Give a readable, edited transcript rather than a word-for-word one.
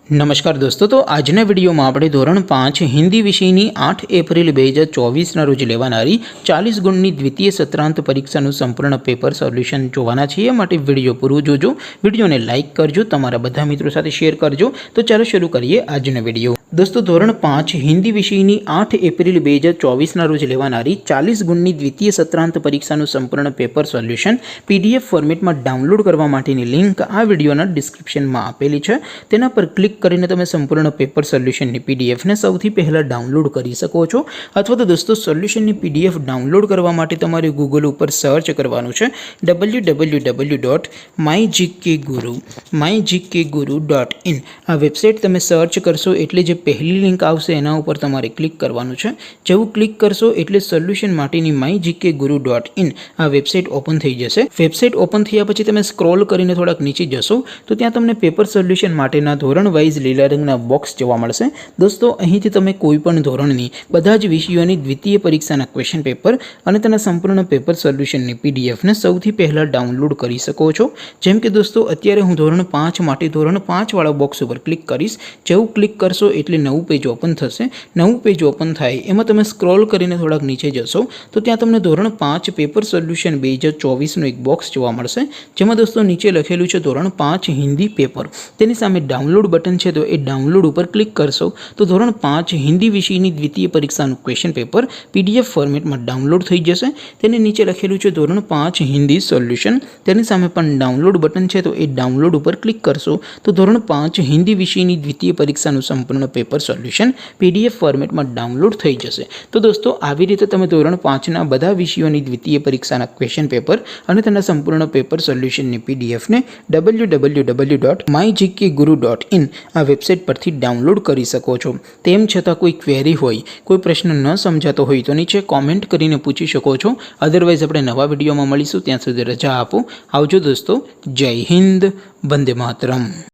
नमस्कार दोस्तों, तो आजना विडियो में આપણે ધોરણ 5 હિન્દી વિષયની 8 એપ્રિલ 2024 ના રોજ લેવાનારી 40 ગુણની દ્વિતીય સત્રાંત પરીક્ષાનું સંપૂર્ણ પેપર સોલ્યુશન જોવાના છીએ। માટે વિડિયો પૂરો જોજો, વિડિયોને લાઈક કરજો, તમારા બધા મિત્રો સાથે શેર કરજો। તો ચાલો શરૂ કરીએ આજનો વિડિયો। दोस्तों ધોરણ 5 હિન્દી વિષયની 8 એપ્રિલ 2024 ના રોજ લેવાનારી 40 ગુણની દ્વિતીય સત્રાંત પરીક્ષાનું સંપૂર્ણ પેપર સોલ્યુશન PDF ફોર્મેટમાં ડાઉનલોડ કરવા માટેની લિંક આ વિડિયોના ડિસ્ક્રિપ્શનમાં આપેલી છે। તેના પર ક્લિક કરીને તમે સંપૂર્ણ પેપર સોલ્યુશનની PDF ને સૌથી પહેલા ડાઉનલોડ કરી શકો છો। અથવા તો દોસ્તો સોલ્યુશનની PDF ડાઉનલોડ કરવા માટે તમારે ગૂગલ ઉપર સર્ચ કરવાનું છે www.mygkguru.in। આ વેબસાઇટ તમે સર્ચ કરશો એટલે જે पहली लिंक आवशे एना पर तमारे क्लिक करवानुं छे। जेवुं क्लिक करशो एटले सोल्यूशन माटेनी mygkguru.in आ वेबसाइट ओपन थई जशे। वेबसाइट ओपन थया पछी तमे स्क्रॉल करीने थोड़ाक नीचे जशो तो त्यां तमने पेपर सोल्यूशन माटेना धोरण वाइज लीला रंगना बॉक्स जोवा मळशे। दोस्तों અહીંથી તમે કોઈપણ ધોરણની બધા જ વિષયોની દ્વિતીય પરીક્ષાના ક્વેશ્ચન પેપર અને તેના સંપૂર્ણ પેપર સોલ્યુશનની PDF ને સૌથી પહેલા ડાઉનલોડ કરી શકો છો। જેમ કે દોસ્તો અત્યારે હું ધોરણ 5 માટે ધોરણ 5 વાળા બોક્સ ઉપર ક્લિક કરીશ। જેવું ક્લિક કરશો એટલે नवुं पेज ओपन थशे। नवुं पेज ओपन थाय एमां तमे स्क्रॉल करीने थोड़ाक नीचे जशो तो त्यां तमने धोरण 5 पेपर सोल्यूशन 2024 नो एक बॉक्स जोवा मळशे। जेमां दोस्तों नीचे लखेलुं छे धोरण 5 हिंदी पेपर, तेनी सामे डाउनलोड बटन छे तो ए डाउनलोड पर क्लिक करशो तो धोरण 5 हिंदी विषयनी द्वितीय परीक्षानुं क्वेश्चन पेपर PDF फॉर्मेटमां डाउनलोड थई जशे। तेनी नीचे लखेलुं छे धोरण 5 हिंदी सोल्यूशन, तेनी सामे पण डाउनलोड बटन छे तो ए डाउनलोड पर क्लिक करशो तो धोरण 5 हिंदी विषयनी द्वितीय परीक्षानुं संपूर्ण पेपर सोल्यूशन PDF फॉर्मेट में डाउनलोड थई जशे। तो दोस्तों आवी रीते तमे धोरण 5 ना बधा विषयोनी द्वितीय परीक्षाना क्वेश्चन पेपर अने तेना संपूर्ण पेपर सोल्यूशन नी PDF ने www.mygkguru.in आ वेबसाइट परथी डाउनलोड करी सको छो। तेम छतां कोई क्वेरी होय, कोई प्रश्न न समजातो होय तो नीचे कॉमेंट करीने पूछी शको छो। अदरवाइज आपणे नवा विडियोमां मळीशुं, त्यां सुधी रजा आपो। आवजो दोस्तों। जय हिंद, वंदे मातरम।